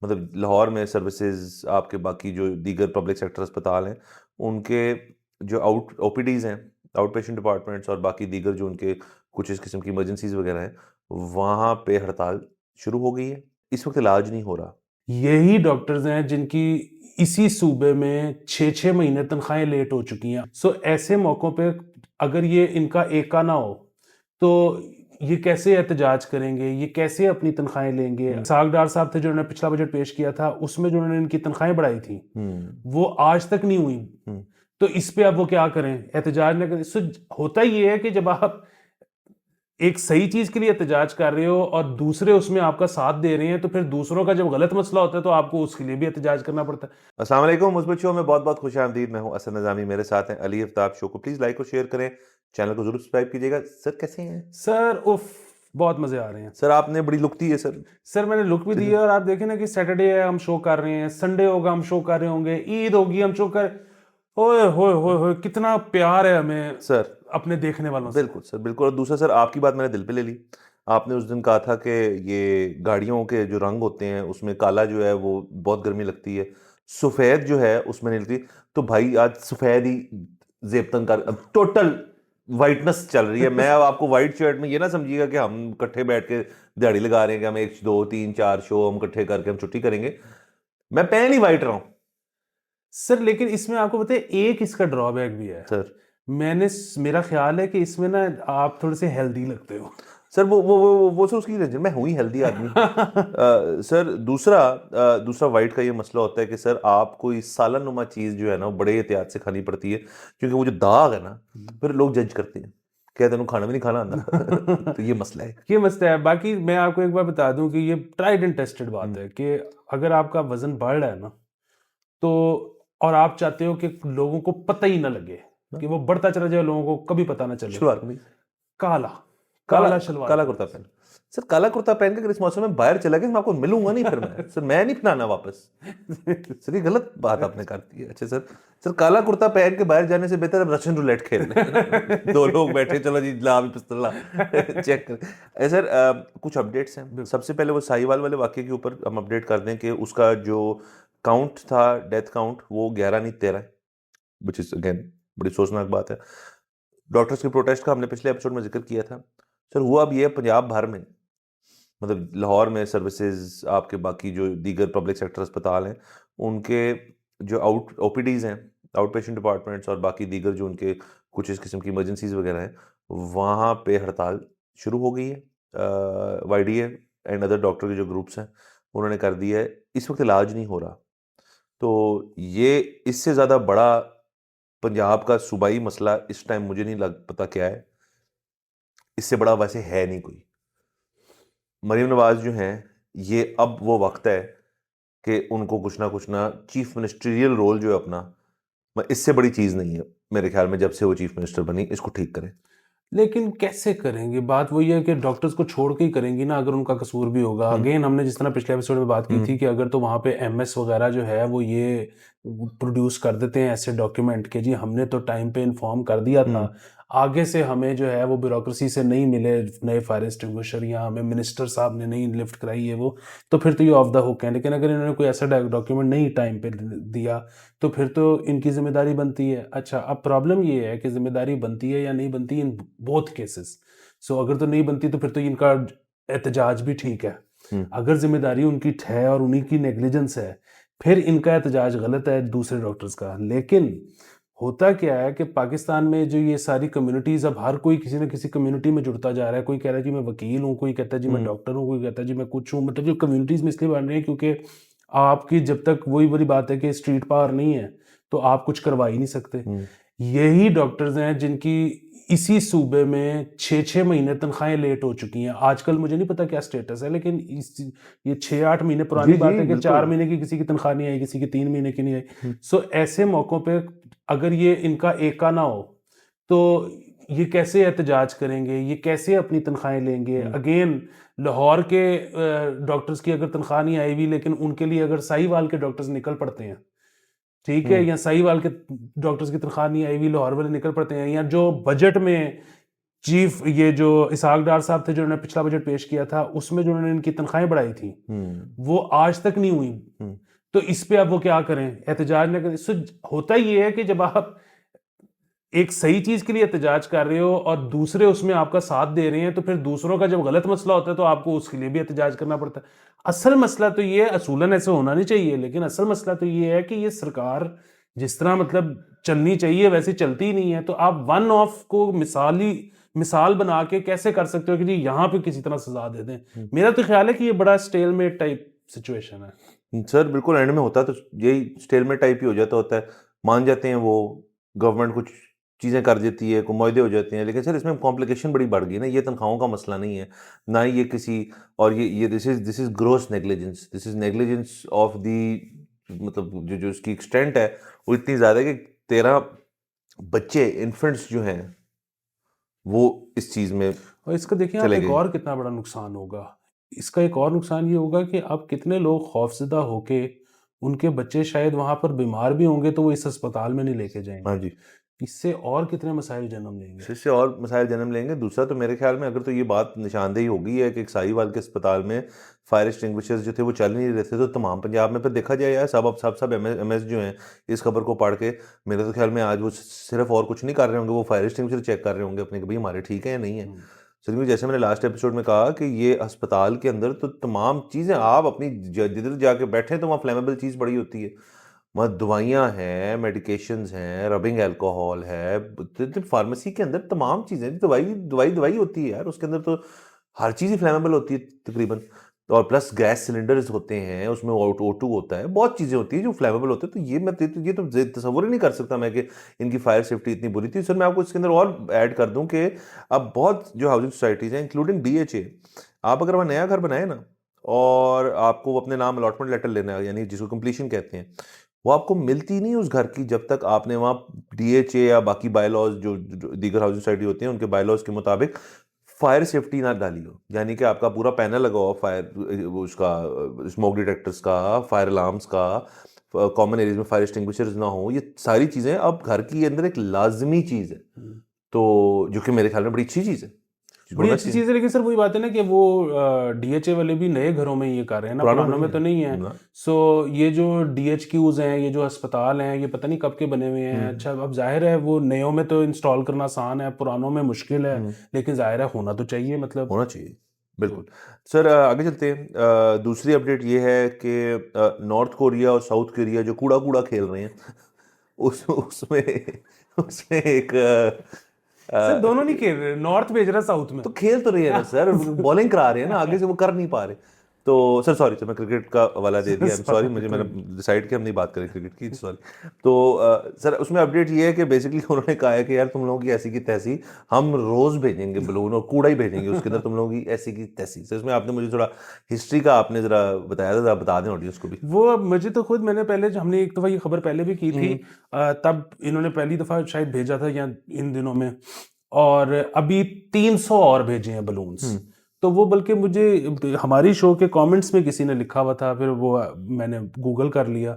मतलब लाहौर में सर्विसेज आपके बाकी जो दीगर पब्लिक सेक्टर अस्पताल हैं उनके जो ओपीडीज़ हैं, आउट पेशेंट डिपार्टमेंट्स और बाकी दीगर जो उनके कुछ इस किस्म की इमरजेंसीज वगैरह हैं, वहाँ पे हड़ताल शुरू हो गई है। इस वक्त इलाज नहीं हो रहा। यही डॉक्टर्स हैं जिनकी इसी सूबे में 6-6 महीने तनख्वाहें लेट हो चुकी हैं। सो ऐसे मौकों पे अगर ये इनका एका ना हो तो ये कैसे एहतजाज करेंगे, ये कैसे अपनी तनख्वाहें लेंगे। सागडार साहब थे जिन्होंने पिछला बजट पेश किया था, उसमें जो उन्होंने इनकी तनख्वाहें बढ़ाई थी वो आज तक नहीं हुई। तो इस पे अब वो क्या करें, एहतजाज ना करें। सो होता ये है कि जब आप एक सही चीज के लिए एहतजाज कर रहे हो और दूसरे उसमें आपका साथ दे रहे हैं, तो फिर दूसरों का जब गलत मसला होता है तो आपको उसके लिए भी एहतजाज करना पड़ता है। अस्सलाम वालेकुम, मुस्बत शो में बहुत बहुत खुश आमदीद। मैं हूं असद नज़ामी, मेरे साथ हैं अली आफ्ताब। शो को प्लीज़ लाइक और शेयर करें, चैनल को जरूर सब्सक्राइब कीजिएगा। सर कैसे हैं? सर उफ, बहुत मजे आ रहे हैं। सर आपने बड़ी लुक दी है सर। सर मैंने लुक भी दी है और आप देखें ना कि सैटरडे है हम शो कर रहे हैं, संडे होगा हम शो कर रहे होंगे, ईद होगी हम शो कर। ओए होए होए होए, कितना प्यार है हमें सर अपने देखने वालों से। बिल्कुल सर, बिल्कुल। और दूसरा सर, आपकी बात मैंने दिल पे ले ली। आपने उस दिन कहा था कि ये गाड़ियों के जो रंग होते हैं उसमें काला जो है वो बहुत गर्मी लगती है, सफ़ेद जो है उसमें नहीं लगती। तो भाई आज सफ़ेद ही जेबतन कर, अब टोटल वाइटनेस चल रही है। मैं अब आपको वाइट शर्ट में ये ना समझिएगा कि हम इकट्ठे बैठ के दिहाड़ी लगा रहे हैं कि हम 1 2 3 4 शो हम इकट्ठे करके हम छुट्टी करेंगे। मैं पहन ही वाइट रहा हूँ सर लेकिन इसमें आपको पता है एक इसका ड्रॉबैक भी है। सर। मेरा ख्याल है कि इसमें ना आप थोड़े से हेल्दी लगते हो। सर वो सर उसकी टेंशन, मैं हूं ही हेल्दी आदमी। सर दूसरा वाइट का ये मसला होता है कि सर आपको इस सालन नुमा चीज़ जो है ना वो बड़े एहतियात से खानी पड़ती है, क्योंकि वो जो दाग है ना फिर लोग जज करते हैं, कहते हैं खाना भी नहीं खाना आंदा। तो ये मसला है। ये मसला है। बाकी मैं आपको एक बार बता दूं कि ये ट्राइड एंड टेस्टेड बात हम्म, है कि अगर आपका वजन बढ़ रहा है ना, तो और आप चाहते हो कि लोगों को पता ही ना लगे, हाँ, कि वो बढ़ता चला जाए, लोगों को कभी पता ना चले। शुरुआत में काला काला काला शलवार काला कुर्ता कमीज। पहन। सर काला कुर्ता पहन के अगर इस मौसम में बाहर चला गया मैं आपको मिलूंगा नहीं, फिर मैं सर मैं नहीं पहनाना वापस। सर ये गलत बात आपने कर दी है। अच्छा सर, सर काला कुर्ता पहन के बाहर जाने से बेहतर अब रशियन रूलेट खेल लें। दो लोग बैठे, चलो जी ला अभी पिस्तौल ला, चेक कर। सर कुछ अपडेट्स हैं। बिल्कुल। सबसे पहले वो साहिवाल वाले वाकये के ऊपर हम अपडेट कर दें कि उसका जो काउंट था, डेथ काउंट, वो 11 नहीं 13 है, विच इज अगेन बड़ी सोचनाक बात है। डॉक्टर्स के प्रोटेस्ट का हमने पिछले एपिसोड में जिक्र किया था। सर हुआ अब ये है, पंजाब भर में, मतलब लाहौर में सर्विसेज आपके बाकी जो दीगर पब्लिक सेक्टर अस्पताल हैं उनके जो ओपीडीज़ हैं, आउट पेशेंट डिपार्टमेंट्स और बाकी दीगर जो उनके कुछ इस किस्म की इमरजेंसीज वगैरह हैं, वहाँ पे हड़ताल शुरू हो गई है। वाईडीए एंड अदर डॉक्टर के जो ग्रुप्स हैं उन्होंने कर दिया है। इस वक्त इलाज नहीं हो रहा। तो ये इससे ज़्यादा बड़ा पंजाब का सूबाई मसला इस टाइम मुझे नहीं लग पता क्या है। इससे बड़ा वैसे है नहीं कोई। मरीम नवाज जो हैं, ये अब वो वक्त है कि उनको कुछ ना चीफ मिनिस्ट्रियल रोल जो है अपना, इससे बड़ी चीज़ नहीं है मेरे ख्याल में, जब से वो चीफ मिनिस्टर बनी, इसको ठीक करें। लेकिन कैसे करेंगे? बात वही है कि डॉक्टर्स को छोड़ के ही करेंगी ना, अगर उनका कसूर भी होगा। हम्म, अगेन हमने जिस तरह पिछले एपिसोड में बात की थी हम्म, कि अगर तो वहाँ पे एमएस वगैरह जो है वो ये प्रोड्यूस कर देते हैं ऐसे डॉक्यूमेंट कि जी हमने तो टाइम पे इन्फॉर्म कर दिया था, हम्म, आगे से हमें जो है वो ब्यूरोक्रेसी से नहीं मिले नए फायर एक्सटिंग्विशर, या हमें मिनिस्टर साहब ने नहीं लिफ्ट कराई है वो, तो फिर तो ये ऑफ द हुक है। लेकिन अगर इन्होंने कोई ऐसा डॉक्यूमेंट नहीं टाइम पे दिया तो फिर तो इनकी जिम्मेदारी बनती है। अच्छा, अब प्रॉब्लम ये है कि जिम्मेदारी बनती है या नहीं बनती इन बोथ केसेस। सो अगर तो नहीं बनती तो फिर तो इनका एहतजाज भी ठीक है। हम्म, अगर जिम्मेदारी उनकी है और उन्हीं की नेग्लिजेंस है, फिर इनका एहतजाज गलत है दूसरे डॉक्टर्स का। लेकिन होता क्या है कि पाकिस्तान में जो ये सारी कम्युनिटीज़, अब हर कोई किसी न किसी कम्युनिटी में जुड़ता जा रहा है। कोई कह रहा है जी मैं वकील हूँ, कोई कहता है जी मैं हम्म, डॉक्टर हूँ, कोई कहता है जी मैं कुछ हूँ। मतलब जो कम्युनिटीज़ में इसलिए बन रही है क्योंकि आपकी जब तक वही बड़ी बात है कि स्ट्रीट पावर नहीं है तो आप कुछ करवा ही नहीं सकते। हम्म, यही डॉक्टर्स हैं जिनकी इसी सूबे में 6-6 महीने तनख्वाहें लेट हो चुकी हैं। आजकल मुझे नहीं पता क्या स्टेटस है, लेकिन ये 6-8 महीने पुरानी जी जी बात है कि 4 बिल्कुल। महीने की किसी की तनख्वाह नहीं आई, किसी की 3 महीने की नहीं आई। हम्म, सो ऐसे मौकों पे अगर ये इनका एका ना हो तो ये कैसे एहतजाज करेंगे, ये कैसे अपनी तनख्वाहें लेंगे। हम्म, अगेन लाहौर के डॉक्टर्स की अगर तनख्वाह नहीं आई हुई, लेकिन उनके लिए अगर साहिवाल के डॉक्टर्स निकल पड़ते हैं, ठीक है, हम्म, या साहिवाल के डॉक्टर्स की तनख्वाह नहीं आई हुई, लाहौर वाले निकल पड़ते हैं, या जो बजट में चीफ ये जो इसहाक डार साहब थे, जिन्होंने पिछला बजट पेश किया था, उसमें जो उन्होंने इनकी तनख्वाहें बढ़ाई थी, वो आज तक नहीं हुई। तो इस पे अब वो क्या करें, एहतजाज न करें? सो होता ये है कि जब आप एक सही चीज के लिए एहतजाज कर रहे हो और दूसरे उसमें आपका साथ दे रहे हैं, तो फिर दूसरों का जब गलत मसला होता है तो आपको उसके लिए भी एहतजाज करना पड़ता है। असल मसला तो ये है, असूलन ऐसे होना नहीं चाहिए, लेकिन असल मसला तो ये है कि ये सरकार जिस तरह मतलब चलनी चाहिए वैसे चलती ही नहीं है। तो आप वन ऑफ को मिसाल बना के कैसे कर सकते हो कि जी यहाँ पे किसी तरह सजा दे दें? मेरा तो ख्याल है कि ये बड़ा स्टेलमेट टाइप सिचुएशन है। सर बिल्कुल एंड में होता तो यही स्टेलमेट टाइप ही हो जाता होता है। मान जाते हैं वो, गवर्नमेंट कुछ चीज़ें कर देती है, कोई मुआहदे हो जाते हैं, लेकिन सर इसमें कॉम्प्लिकेशन बड़ी बढ़ गई ना। ये तनख्वाहों का मसला नहीं है, ना ही ये किसी, और ये this is gross negligence, this is negligence of the, मतलब जो जो इसकी एक्सटेंट है वो इतनी ज़्यादा है कि 13 बच्चे इन्फेंट्स जो हैं वो इस चीज़ में और इसका देखिए आप चले एक गए। और कितना बड़ा नुकसान होगा। इसका एक और नुकसान ये होगा कि अब कितने लोग खौफज़दा होके उनके बच्चे शायद वहाँ पर बीमार भी होंगे तो वो इस अस्पताल में नहीं लेके जाएँगे। हाँ जी, इससे और कितने मसाइल जन्म लेंगे। इससे और मसाइल जन्म लेंगे। दूसरा तो मेरे ख्याल में अगर तो ये बात निशानदेही हो गई है कि एक साहिवाल के अस्पताल में फायर एक्सटिंग्विशर्स जो थे वो चल नहीं रहे थे, तो तमाम पंजाब में फिर देखा जाए यार, सब एमएस जो हैं इस खबर को पढ़ के, मेरे तो ख्याल में आज वो सिर्फ और कुछ नहीं कर रहे होंगे, वो फायर एक्सटिंग्विशर चेक कर रहे होंगे अपने कि भाई हमारे ठीक है या नहीं है। सर क्योंकि जैसे मैंने लास्ट एपिसोड में कहा कि ये अस्पताल के अंदर तो तमाम चीज़ें, आप अपनी जिधर जाके बैठे तो वहाँ फ्लेमेबल चीज़ पड़ी होती है, वहाँ दवाइयाँ हैं, मेडिकेशंस हैं, रबिंग अल्कोहल है, फार्मेसी के अंदर तमाम चीज़ें, दवाई होती है यार, उसके अंदर तो हर चीज़ ही फ्लेमेबल होती है तकरीबन। और प्लस गैस सिलेंडर्स होते हैं, उसमें O2 होता है, बहुत चीज़ें होती हैं जो फ्लेमेबल होते हैं। तो ये तो तस्वुर ही नहीं कर सकता मैं कि इनकी फायर सेफ्टी इतनी बुरी थी। सर मैं आपको इसके अंदर और ऐड कर दूं कि अब बहुत जो हाउसिंग सोसाइटीज़ हैं इंक्लूडिंग DHA, आप अगर वहाँ नया घर बनाए ना और आपको अपने नाम अलॉटमेंट लेटर लेना है, यानी जिसको कंप्लीशन कहते हैं, वो आपको मिलती नहीं उस घर की जब तक आपने वहाँ DHA या बाकी बायलॉज जो दीगर हाउसिंग सोसाइटी होती हैं उनके बायलॉज के मुताबिक फायर सेफ्टी ना डाली हो। यानी कि आपका पूरा पैनल लगा हो फायर उसका, स्मोक डिटेक्टर्स का, फायर अलार्म्स का, कॉमन एरियाज में फायर एक्सटिंग्विशर्स ना हो, ये सारी चीज़ें अब घर के अंदर एक लाजमी चीज़ है। तो जो कि मेरे ख्याल में बड़ी अच्छी चीज़ है, बड़ी होना अच्छी चाहिए। चीज़ है, लेकिन सर वही बात है ना कि वो DHA वाले भी नए घरों में ये कर रहे हैं ना, पुरानों में तो नहीं है। ना। सो ये जो DHQs हैं, ये जो अस्पताल हैं, ये पता नहीं कब के बने हुए हैं। अच्छा अब जाहिर है वो नयों में तो इंस्टॉल करना आसान है, पुरानों में मुश्किल है, लेकिन जाहिर है होना तो चाहिए, मतलब होना चाहिए बिल्कुल। सर आगे चलते हैं। दूसरी अपडेट ये है कि नॉर्थ कोरिया और साउथ कोरिया जो कूड़ा कूड़ा खेल रहे हैं उसमें उसमें एक सर दोनों नहीं खेल रहे, नॉर्थ भेज रहा साउथ में। तो खेल तो रही है ना सर, बॉलिंग करा रहे हैं ना, आगे से वो कर नहीं पा रहे। तो सर सॉरी, तो मैं क्रिकेट का हवाला दे दिया, आई एम सॉरी, मुझे मैंने डिसाइड किया हम नहीं बात करें क्रिकेट की, सॉरी। तो सर उसमें अपडेट ये है कि बेसिकली उन्होंने कहा है कि यार तुम लोगों की ऐसी की तैसी, हम रोज भेजेंगे बलून और कूड़ा ही भेजेंगे उसके अंदर, तुम लोगों की ऐसी की तैसी। सर इसमें आपने मुझे थोड़ा हिस्ट्री का आपने जरा बताया था, जरा बता दें ऑडियंस को भी। वो मुझे तो खुद, मैंने पहले हमने एक दफ़ा ये खबर पहले भी की थी, तब इन्होंने पहली दफ़ा शायद भेजा था या इन दिनों में, और अभी 300 और भेजे हैं बलून्स। तो वो बल्कि मुझे हमारी शो के कमेंट्स में किसी ने लिखा हुआ था, फिर वो मैंने गूगल कर लिया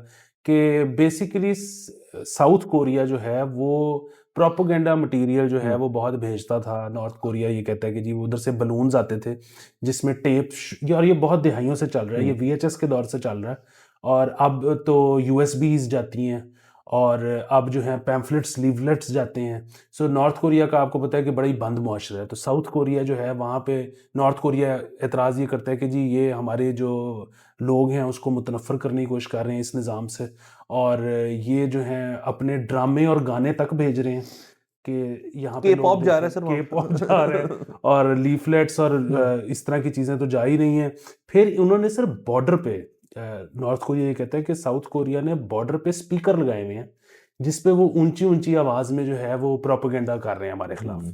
कि बेसिकली साउथ कोरिया जो है वो प्रोपोगेंडा मटेरियल जो है वो बहुत भेजता था नॉर्थ कोरिया। ये कहता है कि जी उधर से बलून्स आते थे जिसमें टेप, और ये बहुत दिहाइयों से चल रहा है, ये VHS के दौर से चल रहा है, और अब तो USBs जाती हैं, और अब जो है पैम्फलेट्स लीवलेट्स जाते हैं। सो नॉर्थ कोरिया का आपको पता है कि बड़ा ही बंद मुआशरा है। तो साउथ कोरिया जो है वहाँ पे नॉर्थ कोरिया एतराज़ ये करता है कि जी ये हमारे जो लोग हैं उसको मुतनफ़र करने की कोशिश कर रहे हैं इस निज़ाम से, और ये जो हैं अपने ड्रामे और गाने तक भेज रहे हैं कि यहाँ पे K-pop जा रहा है सर वहाँ। K-pop जा रहा है, और लीफलेट्स और इस तरह की चीज़ें तो जा ही नहीं हैं। फिर उन्होंने सर बॉर्डर पे, नॉर्थ कोरिया ये कहता है कि साउथ कोरिया ने बॉर्डर पे स्पीकर लगाए हुए हैं जिसपे वो ऊंची ऊंची आवाज में जो है वो प्रोपेगेंडा कर रहे हैं हमारे खिलाफ।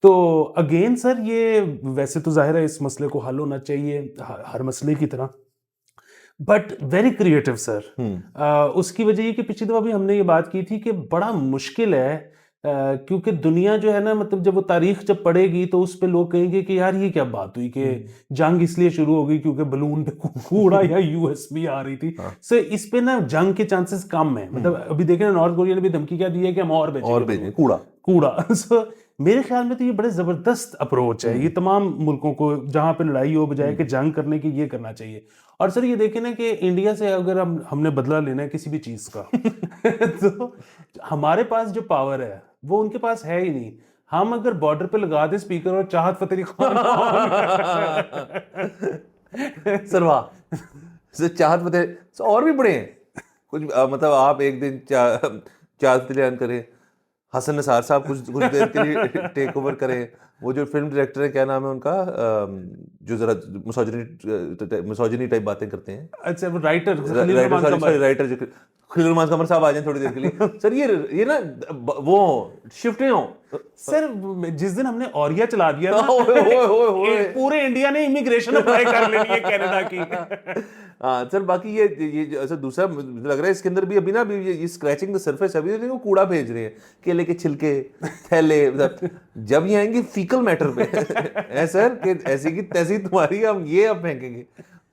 तो अगेन सर ये वैसे तो जाहिर है इस मसले को हल होना चाहिए हर मसले की तरह, बट वेरी क्रिएटिव सर। उसकी वजह ये कि पिछली दफा भी हमने ये बात की थी कि बड़ा मुश्किल है, क्योंकि दुनिया जो है ना, मतलब जब वो तारीख जब पड़ेगी तो उस पे लोग कहेंगे कि यार ये क्या बात हुई कि जंग इसलिए शुरू हो गई क्योंकि बलून पे कूड़ा या USB आ रही थी। सो इस पे ना जंग के चांसेस कम है। मतलब अभी देखें ना, नॉर्थ कोरिया ने भी धमकी क्या दी है कि हम और भेजेंगे कूड़ा। सो मेरे ख्याल में तो ये बड़े जबरदस्त अप्रोच है, ये तमाम मुल्कों को जहां पे लड़ाई हो बजाय कि जंग करने की ये करना चाहिए। और सर ये देखें ना कि इंडिया से अगर हमने बदला लेना है किसी भी चीज का तो हमारे पास जो पावर है वो उनके पास है ही नहीं। हम अगर बॉर्डर पे लगा दे स्पीकर और चाहत फतेह अली खान सर वाह, सर चाहत फतेह सर और भी बड़े हैं कुछ, मतलब आप एक दिन चाहत फतेह अली करें, हसन निसार साहब कुछ देर के लिए टेक ओवर करें, वो जो फिल्म डायरेक्टर है क्या नाम है उनका, जो जरा मिसोजिनी टाइप बातें करते हैं, अच्छा वो राइटर राइटर जो खलील रहमान कमर साहब आ जाए थोड़ी देर के लिए सर, ये ना वो शिफ्ट नहीं हो सर। जिस दिन हमने औरिया चला दिया ना ओए पूरे इंडिया ने इमिग्रेशन अप्लाई कर लेनी है कनाडा की। हाँ सर, बाकी ये अच्छा दूसरा मुझे लग रहा है इसके अंदर भी अभी ना, अभी ये स्क्रैचिंग द सरफेस, अभी देखो कूड़ा भेज रहे हैं, केले के छिलके, थैले, मतलब जब ये आएंगे फीकल मैटर पे है सर कि ऐसी की तैसी तुम्हारी, हम ये अब फेंकेंगे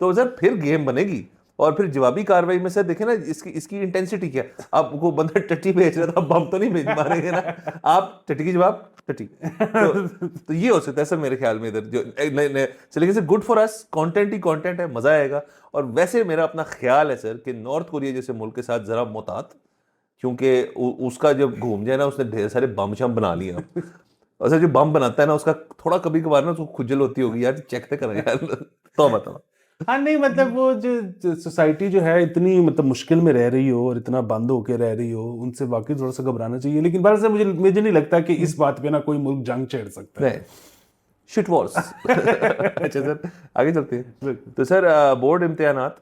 तो सर फिर गेम बनेगी। और फिर जवाबी कार्रवाई में सर देखे ना इसकी इंटेंसिटी क्या, आपको बंदा टट्टी भेज रहा था, बम तो नहीं भेज मारेंगे ना आप, टट्टी की जवाब टट्टी तो ये हो सकता है सर मेरे ख्याल में इधर जो नए लेकिन sir good for us, content he content है, मजा आएगा। और वैसे मेरा अपना ख्याल है सर कि नॉर्थ कोरिया जैसे मुल्क के साथ जरा मोहतात, क्योंकि उसका जब घूम जाए ना, उसने ढेर सारे बम शम बना लिया और सर जो बम बनाता है ना उसका थोड़ा कभी कभार ना उसको खुजल होती होगी यार, चेक तो करें यार तो बताओ। हाँ नहीं मतलब वो जो सोसाइटी जो है इतनी मतलब मुश्किल में रह रही हो और इतना बंद होके रह रही हो, उनसे वाकई थोड़ा सा घबराना चाहिए। लेकिन बार से मुझे नहीं लगता कि इस बात पे ना कोई मुल्क जंग छेड़ सकता है। शिट वॉर्स अच्छा सर आगे चलते हैं। तो सर बोर्ड इम्तिहानात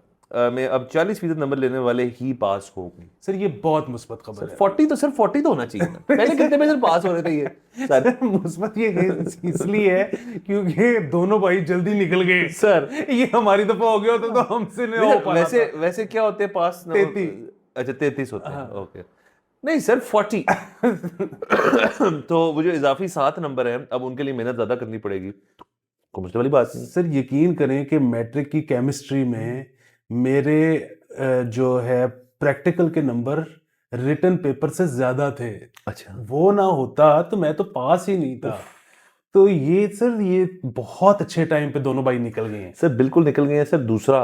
में अब 40% नंबर लेने वाले ही पास हो गए। सर ये बहुत मुस्बत खबर है। 40 तो सर 40 तो होना चाहिए पहले कितने में सर पास हो रहे थे ये सर मुस्बत ये इसलिए है क्योंकि दोनों भाई जल्दी निकल गए सर, ये हमारी दफा हो गया होता तो हमसे नहीं हो पाना था। वैसे क्या होते हैं पास 33। अच्छा 33 होते हैं, ओके नहीं सर 40 तो वो जो इजाफी 7 नंबर है अब उनके लिए मेहनत ज्यादा करनी पड़ेगी, कोई मुश्किल वाली बात नहीं। सर यकीन करें कि मैट्रिक की केमिस्ट्री में मेरे जो है प्रैक्टिकल के नंबर रिटन पेपर से ज्यादा थे। अच्छा, वो ना होता तो मैं तो पास ही नहीं था। तो ये सर ये बहुत अच्छे टाइम पे दोनों भाई निकल गए हैं। सर बिल्कुल निकल गए हैं सर। दूसरा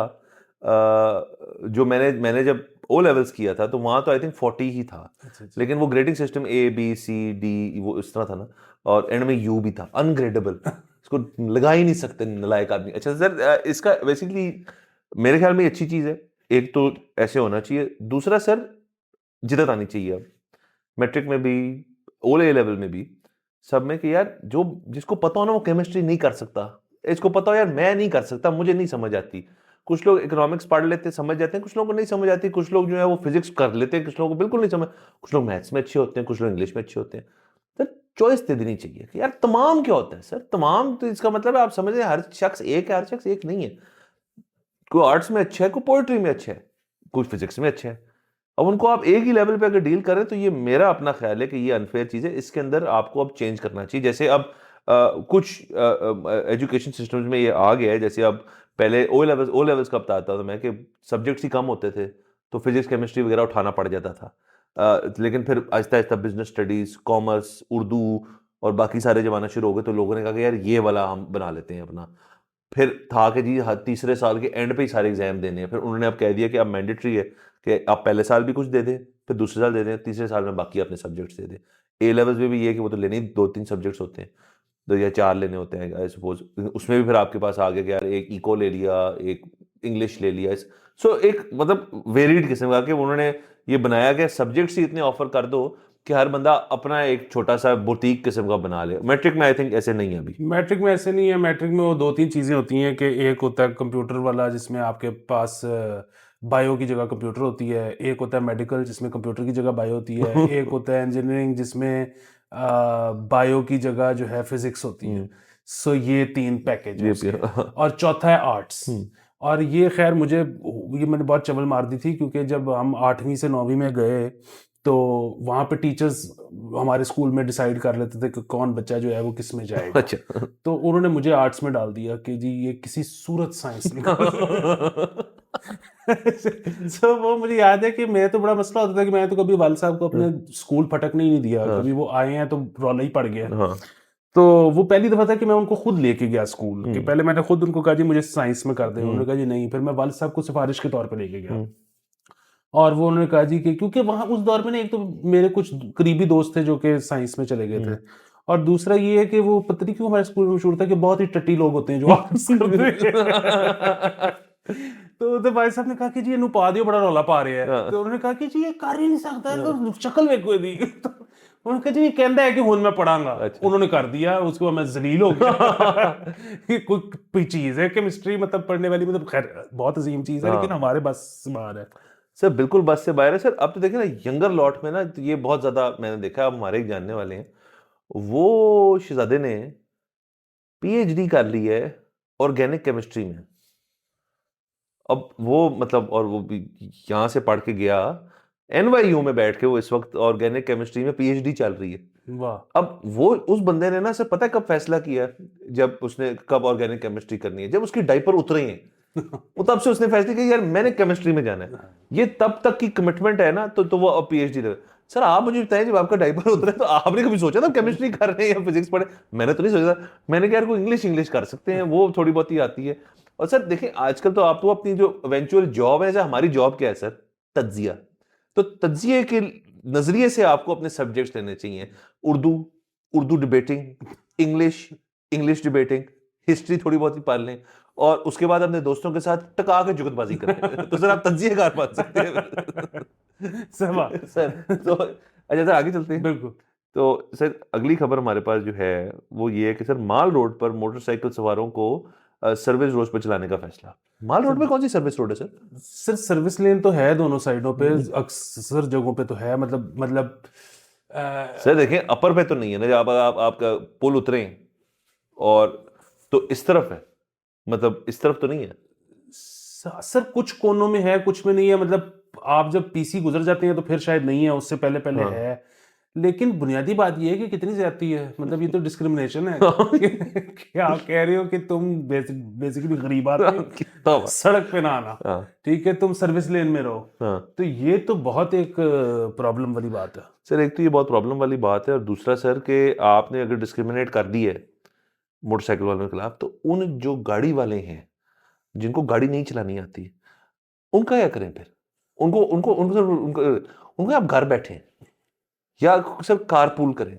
जो मैंने जब ओ लेवल्स किया था तो वहां तो आई थिंक 40 ही था, लेकिन वो grading system A B C D वो इस तरह था ना, और एंड में U भी था अनग्रेडेबल इसको लगा ही नहीं सकते नालायक आदमी। अच्छा सर इसका बेसिकली मेरे ख्याल में अच्छी चीज है, एक तो ऐसे होना चाहिए, दूसरा सर जिद्दत आनी चाहिए अब मैट्रिक में भी ओ लेवल में भी सब में कि यार जो जिसको पता हो ना वो केमिस्ट्री नहीं कर सकता, इसको पता हो यार मैं नहीं कर सकता, मुझे नहीं समझ आती। कुछ लोग इकोनॉमिक्स पढ़ लेते समझ जाते हैं, कुछ लोगों को नहीं समझ आती, कुछ लोग जो है वो फिजिक्स कर लेते हैं, कुछ लोगों को बिल्कुल नहीं समझ, कुछ लोग मैथ्स में अच्छे होते हैं, कुछ लोग इंग्लिश में अच्छे होते हैं। सर चॉइस दे देनी चाहिए कि यार तमाम क्या होता है सर, तमाम तो इसका मतलब है आप समझ रहे हैं हर शख्स एक है, हर शख्स एक नहीं है। कोई आर्ट्स में अच्छा है, कोई पोएट्री में अच्छा है, कोई फिजिक्स में अच्छा है। अब उनको आप एक ही लेवल पे अगर डील करें तो ये मेरा अपना ख्याल है कि ये अनफेयर चीज़ है, इसके अंदर आपको अब चेंज करना चाहिए। जैसे अब कुछ एजुकेशन सिस्टम्स में ये आ गया है, जैसे अब पहले ओ लेवल्स का बताता था मैं कि सब्जेक्ट्स ही कम होते थे तो फिजिक्स केमिस्ट्री वगैरह उठाना पड़ जाता था, लेकिन फिर Aahista Aahista business studies, commerce, Urdu और बाकी सारे जमाना शुरू हो गए, तो लोगों ने कहा कि यार ये वाला हम बना लेते हैं अपना। फिर था कि जी तीसरे साल के एंड पे ही सारे एग्जाम देने हैं, फिर उन्होंने अब कह दिया कि अब मैंडेटरी है कि आप पहले साल भी कुछ दे दें, फिर दूसरे साल दे दें, तीसरे साल में बाकी अपने सब्जेक्ट्स दे दें। ए लेवल्स में भी ये है कि वो तो लेने ही 2-3 सब्जेक्ट्स होते हैं, 2 या 4 लेने होते हैं आई सपोज। उसमें भी फिर आपके पास आ गया कि यार एक इको ले लिया, एक इंग्लिश ले लिया, सो एक मतलब वेरिड किस्म का कि उन्होंने ये बनाया कि सब्जेक्ट्स ही इतने ऑफर कर दो कि हर बंदा अपना एक छोटा सा बुटीक किस्म का बना ले। मैट्रिक में आई थिंक ऐसे नहीं है अभी। मैट्रिक में ऐसे नहीं है। मैट्रिक में वो 2-3 चीज़ें होती हैं कि एक होता है कंप्यूटर वाला जिसमें आपके पास बायो की जगह कंप्यूटर होती है, एक होता है मेडिकल जिसमें कंप्यूटर की जगह बायो होती है, एक होता है इंजीनियरिंग जिसमें बायो की जगह जो है फिजिक्स होती है। सो ये 3 पैकेज है उसके। और चौथा है आर्ट्स। और ये खैर मैंने बहुत चवल मार दी थी क्योंकि जब हम 8वीं से 9वीं में गए तो वहाँ पे टीचर्स हमारे स्कूल में डिसाइड कर लेते थे कि कौन बच्चा जो है वो किस में जाएगा। अच्छा तो उन्होंने मुझे आर्ट्स में डाल दिया कि जी ये किसी सूरत साइंस निकाल सो वो मुझे याद है कि मैं तो बड़ा मसला होता था कि मैं तो कभी वाल साहब को अपने स्कूल फटकने ही नहीं दिया, हाँ। कभी वो आए हैं तो रौला ही पड़ गया। हाँ। तो वो पहली दफा था कि मैं उनको खुद लेके गया स्कूल, कि हम्म। पहले मैंने खुद उनको कहा जी मुझे साइंस में कर दे, उन्होंने हम्म। कहा जी नहीं, फिर मैं वाल साहब को सिफारिश के तौर पे लेके गया। हम्म। और वो उन्होंने कहा जी कि क्योंकि वहाँ उस दौर में ना एक तो मेरे कुछ करीबी दोस्त थे जो कि साइंस में चले गए थे, और दूसरा ये है कि वो पता नहीं क्यों हमारे स्कूल में मशहूर था कि बहुत ही टट्टी लोग होते हैं जो आर्ट्स करते हैं। तो भाई साहब ने कहा कि जी इन्हू पा दियो, बड़ा रौला पा रहे हैं। हाँ। तो उन्होंने कहा कि जी ये कर ही नहीं सकता है, तो शक्ल वेखो दी। तो उन्होंने कहा जी ये कहता है कि हुन मैं पढ़ाऊंगा। अच्छा। उन्होंने कर दिया, उसके बाद मैं जलील हो गया। कि कोई चीज है केमिस्ट्री, मतलब पढ़ने वाली, मतलब खैर बहुत अजीम चीज है, लेकिन हाँ हमारे बस से बाहर है। सर, बिल्कुल बस से बाहर है सर। अब तो देखिए ना, यंगर लॉट में ना, तो ये बहुत ज्यादा मैंने देखा है। अब हमारे एक जानने वाले हैं, वो शहजादे ने पीएचडी कर ली है ऑर्गेनिक केमिस्ट्री में। अब वो मतलब, और वो भी यहाँ से पढ़ के गया एनवाईयू में बैठ के, वो इस वक्त ऑर्गेनिक केमिस्ट्री में पीएचडी चल रही है। वाह। अब वो उस बंदे ने ना सर, पता है कब फैसला किया है? जब उसने कब ऑर्गेनिक केमिस्ट्री करनी है, जब उसकी डायपर उतरे हैं, वो तब से उसने फैसला किया यार मैंने केमिस्ट्री में जाना है। ये तब तक की कमिटमेंट है ना, तो वो अब पीएचडी ले। सर आप मुझे बताएं, जब आपका डायपर उतरा है तो आपने कभी सोचा था केमिस्ट्री कर रहे हैं या फिजिक्स पढ़े? मैंने तो नहीं सोचा था। मैंने कहा यार कोई इंग्लिश इंग्लिश कर सकते हैं, वो थोड़ी बहुत ही आती है। और सर देखिए आजकल तो आप तो अपनी जो इवेंचुअल जॉब है, जैसे हमारी जॉब क्या है सर, तज्जिया। तो तज्जिए के नजरिए से आपको अपने सब्जेक्ट्स लेने चाहिए। Urdu, Urdu debating, English, English debating, history थोड़ी बहुत ही पढ़ लें, और उसके बाद अपने दोस्तों के साथ टका के जुगतबाजी करें। तो सर आप तज्जिएकार बन सकते हैं। सवा। सर तो अच्छा सर, आगे चलते हैं। बिल्कुल। तो सर अगली खबर हमारे पास जो है वो ये है कि सर माल रोड पर मोटरसाइकिल सवारों को सर्विस रोड पर चलाने का फैसला। माल रोड सर पे कौन सी सर्विस रोड है सर? सर सर्विस लेन तो है दोनों साइडों पे, अक्सर जगहों पे तो है, मतलब सर अ, देखिए अपर पे तो नहीं है ना, जब आप आपका पुल उतरे और तो इस तरफ है, मतलब इस तरफ तो नहीं है। सर कुछ कोनों में है, कुछ में नहीं है, मतलब आप जब पीसी गुजर जाते हैं तो फिर शायद नहीं है, उससे पहले पहले हाँ। है। लेकिन बुनियादी बात ये है कि कितनी ज्यादती है, मतलब ये तो डिस्क्रिमिनेशन है। कि आप कह रहे हो कि तुम बेसिकली गरीब आदमी, कितना बात। सड़क पे ना आना, हाँ। ठीक है, तुम सर्विस लेन में रहो। हाँ तो ये तो बहुत एक प्रॉब्लम वाली बात है। सर, एक तो ये बहुत प्रॉब्लम वाली बात है, और दूसरा सर कि आपने अगर डिस्क्रिमिनेट कर दी है मोटरसाइकिल वालों के खिलाफ, तो उन जो गाड़ी वाले हैं जिनको गाड़ी नहीं चलानी आती, उनका क्या करें फिर? उनको उनको उनको सर उनको उनको आप घर बैठे या सर कारपूल करें।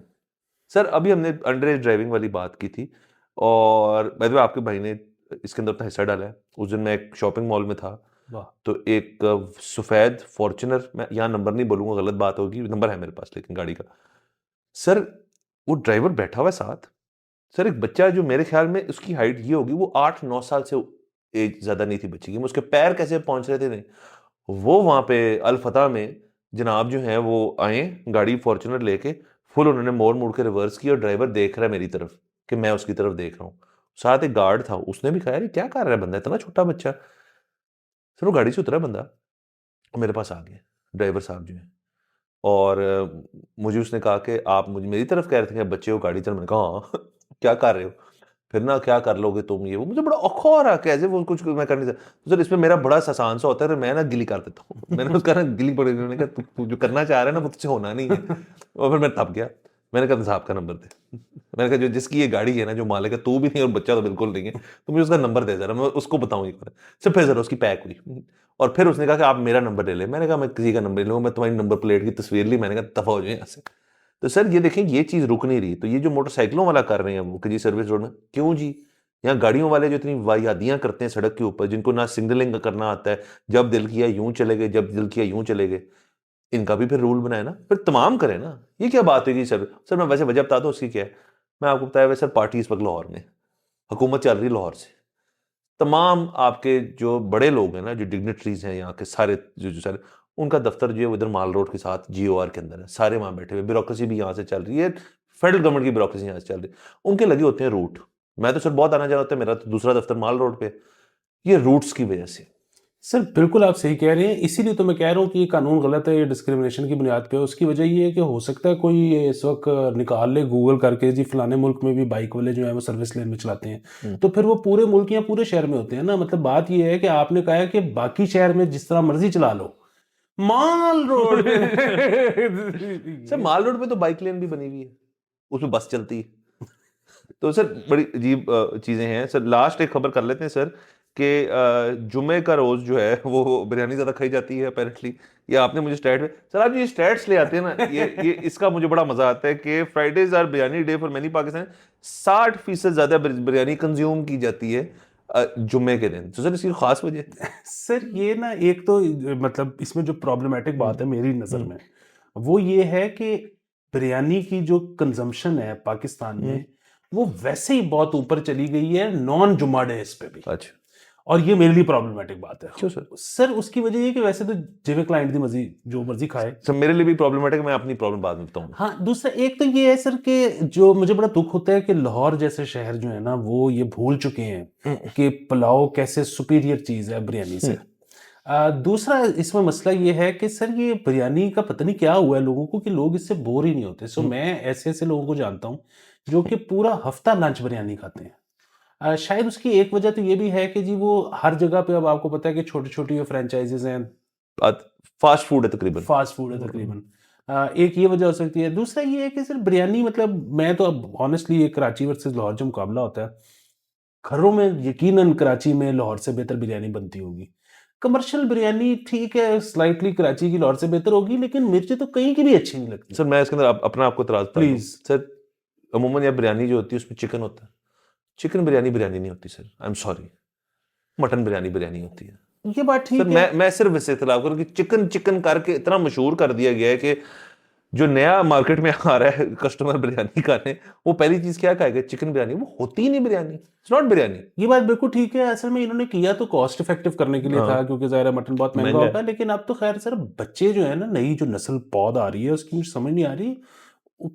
सर अभी हमने अंडर एज ड्राइविंग वाली बात की थी, और बाय द वे आपके भाई ने इसके अंदर अपना हिस्सा डाला है। उस दिन मैं एक शॉपिंग मॉल में था, वाह। तो एक सफेद फॉर्च्यूनर, मैं यहाँ नंबर नहीं बोलूंगा, गलत बात होगी, नंबर है मेरे पास लेकिन गाड़ी का। सर वो ड्राइवर बैठा हुआ है साथ। सर एक बच्चा जो मेरे ख्याल में उसकी हाइट ये होगी, वो 8-9 साल से एज ज्यादा नहीं थी बच्चे की, उसके पैर कैसे पहुंच रहे थे नहीं। वो वहां पे अल फतह में जनाब जो है वो आए गाड़ी फॉर्च्यूनर लेके, फुल उन्होंने मोड़ मोड़ के रिवर्स की, और ड्राइवर देख रहा है मेरी तरफ कि मैं उसकी तरफ देख रहा हूँ। साथ एक गार्ड था, उसने भी कहा यार ये क्या कर रहा है बंदा, इतना छोटा बच्चा। सर वो गाड़ी से उतरा बंदा, मेरे पास आ गया ड्राइवर साहब जो है, और मुझे उसने कहा कि आप मुझे मेरी तरफ कह रहे थे कि बच्चे को गाड़ी चल। मैंने कहा हाँ। क्या कर रहे हो? फिर ना क्या कर लोगे तुम, ये वो मुझे बड़ा औखा हो रहा, कैसे वो कुछ मैं कर नहीं सकता। तो सर इसमें मेरा बड़ा सा आसान सा होता है, मैं ना गिली कर देता हूँ। मैंने उसका ना गिली पकड़ी, मैंने कहा तू जो करना चाह रहा है ना वो तुझसे होना नहीं है। और फिर मैं तब गया, मैंने कहा साहब का नंबर दे। मैंने कहा जो जिसकी ये गाड़ी है ना, जो मालिक है, तू भी नहीं और बच्चा तो बिल्कुल नहीं है, तो मुझे उसका नंबर दे जरा, मैं उसको बताऊँ ये कर। सर फिर जरा उसकी पैक हुई, और फिर उसने कहा कि आप मेरा नंबर ले ले। मैंने कहा मैं किसी का नंबर ले लूँगा, मैं तुम्हारी नंबर प्लेट की तस्वीर ली, मैंने कहा दफा हो जाए यहाँ से। तो सर ये देखें ये चीज रुक नहीं रही। तो ये जो मोटरसाइकिलों वाला कर रहे हैं वो कि जी सर्विस रोड में क्यों जी, यहाँ गाड़ियों वाले जो इतनी वाहियातियां करते हैं सड़क के ऊपर, जिनको ना सिग्नलिंग करना आता है, जब दिल किया यूं चले गए, जब दिल किया यूं चले गए, इनका भी फिर रूल बनाए ना, फिर तमाम करें ना। ये क्या बात है कि सर मैं वैसे वजह बता दूं उसकी क्या है। मैं आपको बताया वैसे पार्टी इस वक्त लाहौर में, हुकूमत चल रही लाहौर से। तमाम आपके जो बड़े लोग हैं ना, जो डिग्नेटरीज हैं यहाँ के सारे, जो सारे, उनका दफ्तर जो है वो इधर माल रोड के साथ GOR के अंदर है, सारे वहाँ बैठे हुए, ब्यूरोक्रेसी भी यहाँ से चल रही है, फेडरल गवर्नमेंट की ब्यूरोक्रेसी यहाँ से चल रही है, उनके लगे होते हैं रूट। मैं तो सर बहुत आना जाना होता है, मेरा तो दूसरा दफ्तर माल रोड पे, ये रूट्स की वजह से। सर बिल्कुल आप सही कह रहे हैं, इसीलिए तो मैं कह रहा हूँ कि ये कानून गलत है, ये डिस्क्रिमिनेशन की बुनियाद पे है। उसकी वजह ये है कि हो सकता है कोई ये इस वक्त निकाल ले गूगल करके जी फलाने मुल्क में भी बाइक वाले जो है वो सर्विस लेन में चलाते हैं, तो फिर वो पूरे मुल्क या पूरे शहर में होते हैं ना। मतलब बात ये है कि आपने कहा है कि बाकी शहर में जिस तरह मर्जी चला लो, माल रोड सर पे माल रोड पे तो बाइक लेन भी बनी हुई है, उसमें बस चलती है। तो सर बड़ी अजीब चीजें हैं सर। लास्ट एक खबर कर लेते हैं सर कि जुमे का रोज जो है वो बिरयानी ज्यादा खाई जाती है अपेरेंटली। ये आपने मुझे स्टैट में सर, आप ये स्टैट्स ले आते हैं ना, ये इसका मुझे बड़ा मजा आता है कि Fridays are biryani day for many Pakistan. 60% ज्यादा बिरयानी कंज्यूम की जाती है जुम्मे के दिन। तो सर इसकी खास वजह। सर ये ना एक तो मतलब इसमें जो प्रॉब्लमेटिक बात है मेरी नज़र हम्म, में वो ये है कि बिरयानी की जो कंजम्पशन है पाकिस्तान में वो वैसे ही बहुत ऊपर चली गई है नॉन जुम्मा डेज पे भी। अच्छा और ये मेरे लिए प्रॉब्लमेटिक बात है क्यों सर? सर। उसकी वजह ये कि वैसे तो जिਵੇਂ क्लाइंट दी मर्जी जो मर्जी खाए। सर मेरे लिए भी प्रॉब्लमेटिक है, मैं अपनी प्रॉब्लम बाद में बताऊंगा। हाँ, दूसरा एक तो ये है सर कि जो मुझे बड़ा दुख होता है कि लाहौर जैसे शहर जो है ना वो ये भूल चुके हैं कि पुलाव कैसे सुपीरियर चीज़ है बिरयानी से। दूसरा इसमें मसला ये है कि सर ये बिरयानी का पता नहीं क्या हुआ है लोगों को कि लोग इससे बोर ही नहीं होते। सो मैं ऐसे ऐसे लोगों को जानता हूँ जो कि पूरा हफ्ता लंच बिरयानी खाते हैं। शायद उसकी एक वजह तो ये भी है कि जी वो हर जगह पे अब आपको पता है कि छोटी छोटी जो फ्रेंचाइजीज हैं, फास्ट फूड है तकरीबन। फास्ट फूड है तकरीबन। एक ये वजह हो सकती है। दूसरा ये है कि सिर्फ बिरयानी मतलब मैं तो अब ऑनेस्टली ये कराची वर्सेस लाहौर जो मुकाबला होता है, घरों में यकीनन कराची में लाहौर से बेहतर बिरयानी बनती होगी। कमर्शियल बिरयानी ठीक है, स्लाइटली कराची की लाहौर से बेहतर होगी, लेकिन मुझे तो कहीं की भी अच्छी नहीं लगती। सर मैं इसके अंदर अपना आपको इतराज बता दूं। प्लीज। सर अमूमन या बिरयानी जो होती है उसमें चिकन होता है। चिकन बिरयानी बिरयानी नहीं होती sir, I am sorry. Mutton biryani biryani होती है। ये बात सर ठीक है। मैं सिर्फ इससे इख्तिलाफ करूं कि चिकन चिकन करके इतना मशहूर कर दिया गया है कि जो नया मार्केट में आ रहा है कस्टमर बिरयानी खाने, वो पहली चीज क्या कहेगा? चिकन बिरयानी। वो होती ही नहीं बिरयानी, इट्स नॉट बिरयानी। ये बात बिल्कुल ठीक है। असल में इन्होंने किया तो कॉस्ट इफेक्टिव करने के लिए हाँ था क्योंकि ज़ाहिर है मटन बहुत महंगा महंगा होता है। है। लेकिन अब तो खैर सर बच्चे जो है ना, नई जो नस्ल पौध आ रही है उसकी मुझे समझ नहीं आ रही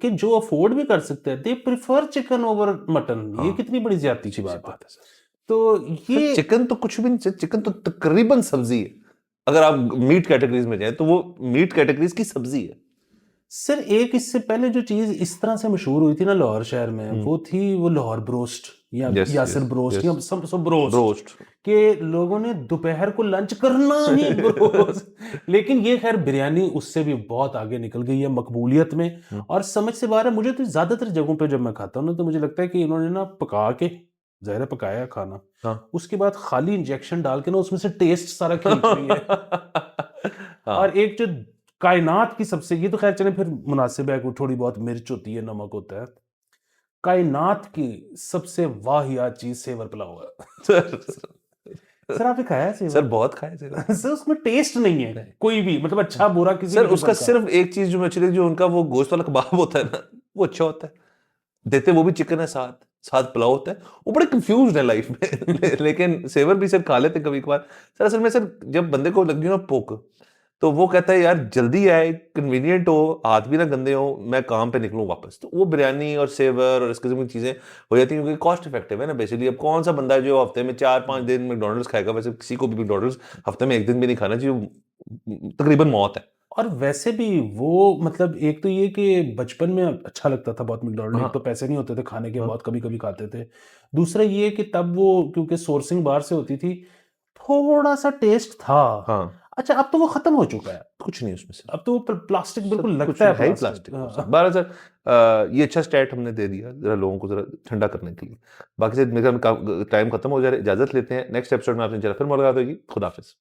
कि जो अफोर्ड भी कर सकते हैं they prefer chicken over mutton. ये हाँ कितनी बड़ी ज्यादती की अच्छी सी बात है। बात है सर। तो सर ये चिकन तो कुछ भी नहीं सर, चिकन तो तकरीबन सब्जी है। अगर आप मीट कैटेगरीज में जाए तो वो मीट कैटेगरीज की सब्जी है। सर एक इससे पहले जो चीज इस तरह से मशहूर हुई थी ना लाहौर शहर में, वो थी वो लाहौर ब्रोस्ट या yes Yasir yes broast yes. या सब ब्रोस्ट ब्रोस्ट। के लोगों ने दोपहर को लंच करना ही ब्रोस्ट। लेकिन ये खैर बिरयानी उससे भी बहुत आगे निकल गई है मकबूलियत में और समझ से बाहर है। मुझे तो ज्यादातर जगहों पे जब मैं खाता हूँ ना तो मुझे लगता है कि इन्होंने ना पका के, ज़ाहिर है पकाया खाना, हाँ उसके बाद खाली इंजेक्शन डाल के ना उसमें से टेस्ट सारा खींच रही है। हाँ और एक जो कायनात की सबसे, ये तो खैर चले फिर मुनासिब है कि थोड़ी बहुत मिर्च होती है, नमक होता है। कायनात की सबसे वाहियात चीज सेवर पुलाव है। सर सर आपने खाया है सर सेवर? बहुत खाए सर। सर उसमें टेस्ट नहीं है नहीं कोई भी, मतलब अच्छा बुरा किसी सर, भी उसका किस्म का। सिर्फ एक चीज जो मैं अच्छी लगी, जो उनका वो गोश्त वाला कबाब होता है ना, वो अच्छा होता है। देते वो भी चिकन है, साथ साथ पुलाव होता है। वो बड़े कंफ्यूज है लाइफ में लेकिन सेवर भी सर खा लेते कभी कभार। सर असल में सर जब बंदे को लग गई ना भूख, तो वो कहता है यार जल्दी आए, कन्वीनियंट हो, हाथ भी ना गंदे हो, मैं काम पे निकलूं वापस। तो वो बिरयानी और सेवर और इस किस्म की चीजें हो जाती हैं क्योंकि कॉस्ट इफेक्टिव है ना बेसिकली। अब कौन सा बंदा है जो हफ्ते में 4-5 दिन मैकडोनल्ड्स खाएगा? वैसे किसी को भी मैकडोनल्ड्स हफ्ते में एक दिन भी नहीं खाना चाहिए, तकरीबन मौत है। और वैसे भी वो मतलब एक तो ये कि बचपन में अच्छा लगता था बहुत मैकडॉनल्ड, एक हाँ तो पैसे नहीं होते थे खाने के, हाँ बहुत कभी कभी खाते थे। दूसरा ये कि तब वो क्योंकि सोर्सिंग बाहर से होती थी, थोड़ा सा टेस्ट था। हाँ। अच्छा अब तो वो खत्म हो चुका है। कुछ नहीं उसमें सर। अब तो वो प्लास्टिक सर बिल्कुल कुछ लगता है है ही प्लास्टिक। प्लास्टिक वो सर। हाँ। बारह सर ये अच्छा स्टैट हमने दे दिया जरा लोगों को जरा ठंडा करने के लिए। बाकी से मेरा टाइम खत्म हो जा रहा है, इजाजत लेते हैं। नेक्स्ट एपिसोड में आपसे जरा फिर मुलाकात होगी। खुदा हाफिज।